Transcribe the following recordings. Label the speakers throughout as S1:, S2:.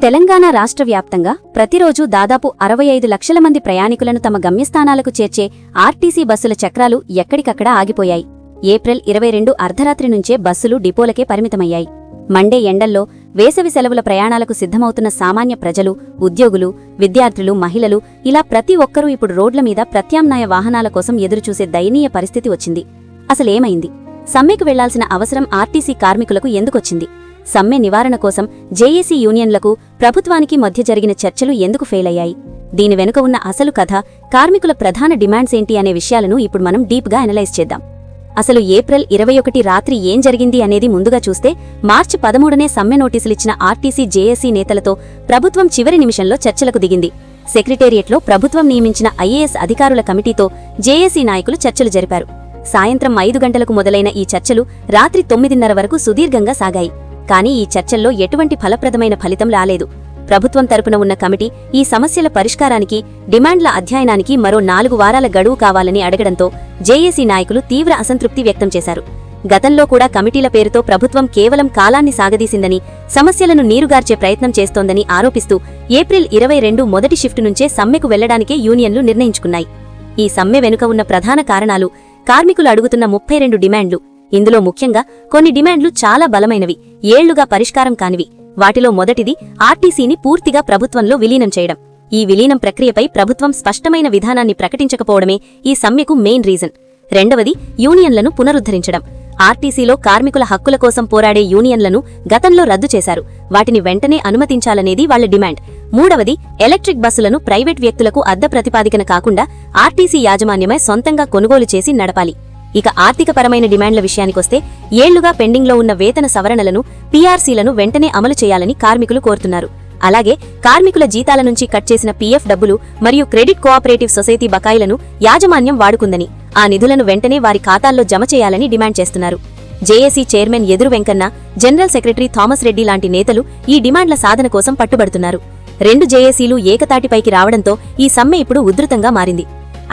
S1: తెలంగాణ రాష్ట్ర వ్యాప్తంగా ప్రతిరోజు దాదాపు 65 లక్షల మంది ప్రయాణికులను తమ గమ్యస్థానాలకు చేర్చే ఆర్టీసీ బస్సుల చక్రాలు ఎక్కడికక్కడ ఆగిపోయాయి. ఏప్రిల్ 22 అర్ధరాత్రి నుంచే బస్సులు డిపోలకే పరిమితమయ్యాయి. మండే ఎండల్లో వేసవి సెలవుల ప్రయాణాలకు సిద్ధమవుతున్న సామాన్య ప్రజలు, ఉద్యోగులు, విద్యార్థులు, మహిళలు ఇలా ప్రతి ఒక్కరూ ఇప్పుడు రోడ్ల మీద ప్రత్యామ్నాయ వాహనాల కోసం ఎదురుచూసే దయనీయ పరిస్థితి వచ్చింది. అసలేమైంది? సమ్మెకు వెళ్లాల్సిన అవసరం ఆర్టీసీ కార్మికులకు ఎందుకొచ్చింది? సమ్మె నివారణ కోసం జేఏసీ యూనియన్లకు ప్రభుత్వానికి మధ్య జరిగిన చర్చలు ఎందుకు ఫెయిల్ అయ్యాయి? దీని వెనుక ఉన్న అసలు కథ, కార్మికుల ప్రధాన డిమాండ్స్ ఏంటి అనే విషయాలను ఇప్పుడు మనం డీప్గా అనలైజ్ చేద్దాం. అసలు ఏప్రిల్ 21 రాత్రి ఏం జరిగింది అనేది ముందుగా చూస్తే, మార్చి 13నే సమ్మె నోటీసులిచ్చిన ఆర్టీసీ జేఏసీ నేతలతో ప్రభుత్వం చివరి నిమిషంలో చర్చలకు దిగింది. సెక్రటేరియట్లో ప్రభుత్వం నియమించిన ఐఏఎస్ అధికారుల కమిటీతో జేఏసీ నాయకులు చర్చలు జరిపారు. సాయంత్రం 5 గంటలకు మొదలైన ఈ చర్చలు రాత్రి 9:30 వరకు సుదీర్ఘంగా సాగాయి. కానీ ఈ చర్చల్లో ఎటువంటి ఫలప్రదమైన ఫలితం రాలేదు. ప్రభుత్వం తరపున ఉన్న కమిటీ ఈ సమస్యల పరిష్కారానికి, డిమాండ్ల అధ్యయనానికి మరో 4 వారాల గడువు కావాలని అడగడంతో జేఏసీ నాయకులు తీవ్ర అసంతృప్తి వ్యక్తం చేశారు. గతంలో కూడా కమిటీల పేరుతో ప్రభుత్వం కేవలం కాలాన్ని సాగదీసిందని, సమస్యలను నీరుగార్చే ప్రయత్నం చేస్తోందని ఆరోపిస్తూ ఏప్రిల్ 22 మొదటి షిఫ్ట్ నుంచే సమ్మెకు వెళ్లడానికే యూనియన్లు నిర్ణయించుకున్నాయి. ఈ సమ్మె వెనుక ఉన్న ప్రధాన కారణాలు కార్మికులు అడుగుతున్న 32 డిమాండ్లు. ఇందులో ముఖ్యంగా కొన్ని డిమాండ్లు చాలా బలమైనవి, ఏళ్లుగా పరిష్కారం కానివి. వాటిలో మొదటిది ఆర్టీసీని పూర్తిగా ప్రభుత్వంలో విలీనం చేయడం. ఈ విలీనం ప్రక్రియపై ప్రభుత్వం స్పష్టమైన విధానాన్ని ప్రకటించకపోవడమే ఈ సమ్మెకు మెయిన్ రీజన్. రెండవది యూనియన్లను పునరుద్ధరించడం. ఆర్టీసీలో కార్మికుల హక్కుల కోసం పోరాడే యూనియన్లను గతంలో రద్దు చేశారు. వాటిని వెంటనే అనుమతించాలనేది వాళ్ల డిమాండ్. మూడవది ఎలక్ట్రిక్ బస్సులను ప్రైవేట్ వ్యక్తులకు అద్దె ప్రతిపాదికన కాకుండా ఆర్టీసీ యాజమాన్యమే సొంతంగా కొనుగోలు చేసి నడపాలి. ఇక ఆర్థికపరమైన డిమాండ్ల విషయానికొస్తే, ఏళ్లుగా పెండింగ్లో ఉన్న వేతన సవరణలను, పీఆర్సీలను వెంటనే అమలు చేయాలని కార్మికులు కోరుతున్నారు. అలాగే కార్మికుల జీతాల నుంచి కట్ చేసిన పీఎఫ్ డబ్బులు మరియు క్రెడిట్ కోఆపరేటివ్ సొసైటీ బకాయిలను యాజమాన్యం వాడుకుందని, ఆ నిధులను వెంటనే వారి ఖాతాల్లో జమ చేయాలని డిమాండ్ చేస్తున్నారు. జేఏసీ చైర్మన్ ఎదురు Venkanna, general secretary Thomas Reddy లాంటి నేతలు ఈ డిమాండ్ల సాధన కోసం పట్టుబడుతున్నారు. 2 జేఏసీలు ఏకతాటిపైకి రావడంతో ఈ సమ్మె ఇప్పుడు ఉధృతంగా మారింది.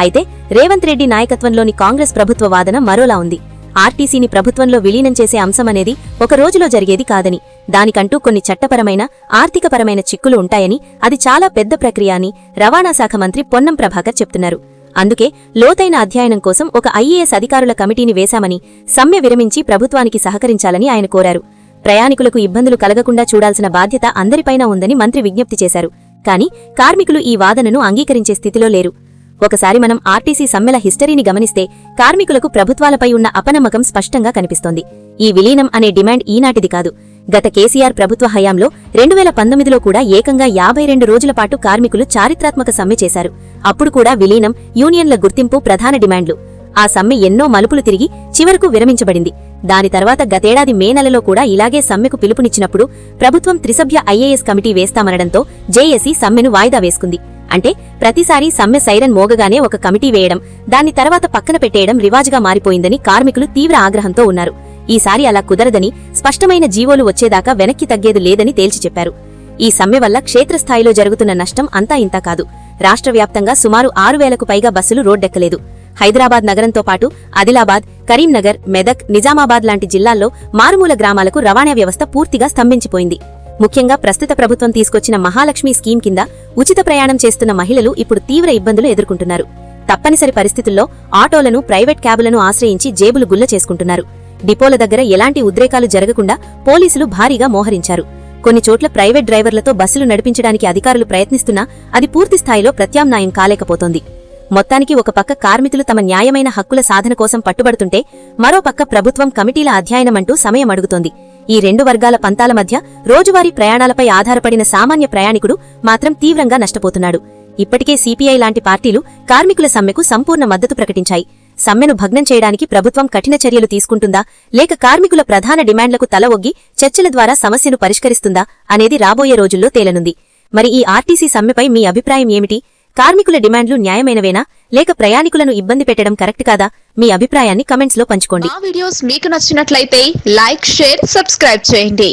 S1: అయితే రేవంత్ రెడ్డి నాయకత్వంలోని కాంగ్రెస్ ప్రభుత్వ వాదన మరోలా ఉంది. ఆర్టీసీని ప్రభుత్వంలో విలీనం చేసే అంశమనేది ఒక రోజులో జరిగేది కాదని, దానికంటూ కొన్ని చట్టపరమైన, ఆర్థికపరమైన చిక్కులు ఉంటాయని, అది చాలా పెద్ద ప్రక్రియ అని రవాణా శాఖ మంత్రి పొన్నం ప్రభాకర్ చెప్తున్నారు. అందుకే లోతైన అధ్యయనం కోసం ఒక ఐఏఎస్ అధికారుల కమిటీని వేశామని, సమ్మె విరమించి ప్రభుత్వానికి సహకరించాలని ఆయన కోరారు. ప్రయాణికులకు ఇబ్బందులు కలగకుండా చూడాల్సిన బాధ్యత అందరిపైనా ఉందని మంత్రి విజ్ఞప్తి చేశారు. కానీ కార్మికులు ఈ వాదనను అంగీకరించే స్థితిలో లేరు. ఒకసారి మనం ఆర్టీసీ సమ్మెల హిస్టరీని గమనిస్తే, కార్మికులకు ప్రభుత్వాలపై ఉన్న అపనమ్మకం స్పష్టంగా కనిపిస్తోంది. ఈ విలీనం అనే డిమాండ్ ఈనాటిది కాదు. గత కేసీఆర్ ప్రభుత్వ హయాంలో 2019లో కూడా ఏకంగా 52 రోజుల పాటు కార్మికులు చారిత్రాత్మక సమ్మె చేశారు. అప్పుడు కూడా విలీనం, యూనియన్ల గుర్తింపు ప్రధాన డిమాండ్లు. ఆ సమ్మె ఎన్నో మలుపులు తిరిగి చివరకు విరమించబడింది. దాని తర్వాత గతేడాది మే నెలలో కూడా ఇలాగే సమ్మెకు పిలుపునిచ్చినప్పుడు ప్రభుత్వం త్రిసభ్య ఐఏఎస్ కమిటీ వేస్తామనడంతో జేఏసీ సమ్మెను వాయిదా వేసుకుంది. అంటే ప్రతిసారీ సమ్మె సైరన్ మోగగానే ఒక కమిటీ వేయడం, దాన్ని తర్వాత పక్కన పెట్టేయడం రివాజుగా మారిపోయిందని కార్మికులు తీవ్ర ఆగ్రహంతో ఉన్నారు. ఈసారి అలా కుదరదని, స్పష్టమైన జీవోలు వచ్చేదాకా వెనక్కి తగ్గేది లేదని తేల్చి చెప్పారు. ఈ సమ్మె వల్ల క్షేత్రస్థాయిలో జరుగుతున్న నష్టం అంతా ఇంతా కాదు. రాష్ట్ర వ్యాప్తంగా సుమారు 6,000కు పైగా బస్సులు రోడ్డెక్కలేదు. హైదరాబాద్ నగరంతో పాటు ఆదిలాబాద్, కరీంనగర్, మెదక్, నిజామాబాద్ లాంటి జిల్లాల్లో మారుమూల గ్రామాలకు రవాణా వ్యవస్థ పూర్తిగా స్తంభించిపోయింది. ముఖ్యంగా ప్రస్తుత ప్రభుత్వం తీసుకొచ్చిన మహాలక్ష్మి స్కీమ్ కింద ఉచిత ప్రయాణం చేస్తున్న మహిళలు ఇప్పుడు తీవ్ర ఇబ్బందులు ఎదుర్కొంటున్నారు. తప్పనిసరి పరిస్థితుల్లో ఆటోలను, ప్రైవేట్ క్యాబులను ఆశ్రయించి జేబులు గుల్ల చేసుకుంటున్నారు. డిపోల దగ్గర ఎలాంటి ఉద్రేకాలు జరగకుండా పోలీసులు భారీగా మోహరించారు. కొన్ని చోట్ల ప్రైవేట్ డ్రైవర్లతో బస్సులు నడిపించడానికి అధికారులు ప్రయత్నిస్తున్నా అది పూర్తిస్థాయిలో ప్రత్యామ్నాయం కాలేకపోతోంది. మొత్తానికి ఒక పక్క కార్మికులు తమ న్యాయమైన హక్కుల సాధన కోసం పట్టుబడుతుంటే, మరో పక్క ప్రభుత్వం కమిటీల అధ్యయనమంటూ సమయం అడుగుతోంది. ఈ 2 వర్గాల పంతాల మధ్య రోజువారీ ప్రయాణాలపై ఆధారపడిన సామాన్య ప్రయాణికుడు మాత్రం తీవ్రంగా నష్టపోతున్నాడు. ఇప్పటికే సిపిఐ లాంటి పార్టీలు కార్మికుల సమ్మెకు సంపూర్ణ మద్దతు ప్రకటించాయి. సమ్మెను భగ్నం చేయడానికి ప్రభుత్వం కఠిన చర్యలు తీసుకుంటుందా, లేక కార్మికుల ప్రధాన డిమాండ్లకు తల ఒగ్గి చర్చల ద్వారా సమస్యను పరిష్కరిస్తుందా అనేది రాబోయే రోజుల్లో తేలనుంది. మరి ఈ ఆర్టీసీ సమ్మెపై మీ అభిప్రాయం ఏమిటి? కార్మికుల డిమాండ్లు న్యాయమైనవేనా, లేక ప్రయాణికులను ఇబ్బంది పెట్టడం కరెక్ట్ కాదా? మీ అభిప్రాయాన్ని కమెంట్స్ లో పంచుకోండి.
S2: మా వీడియోస్ మీకు నచ్చినట్లయితే లైక్, షేర్, సబ్స్క్రైబ్ చేయండి.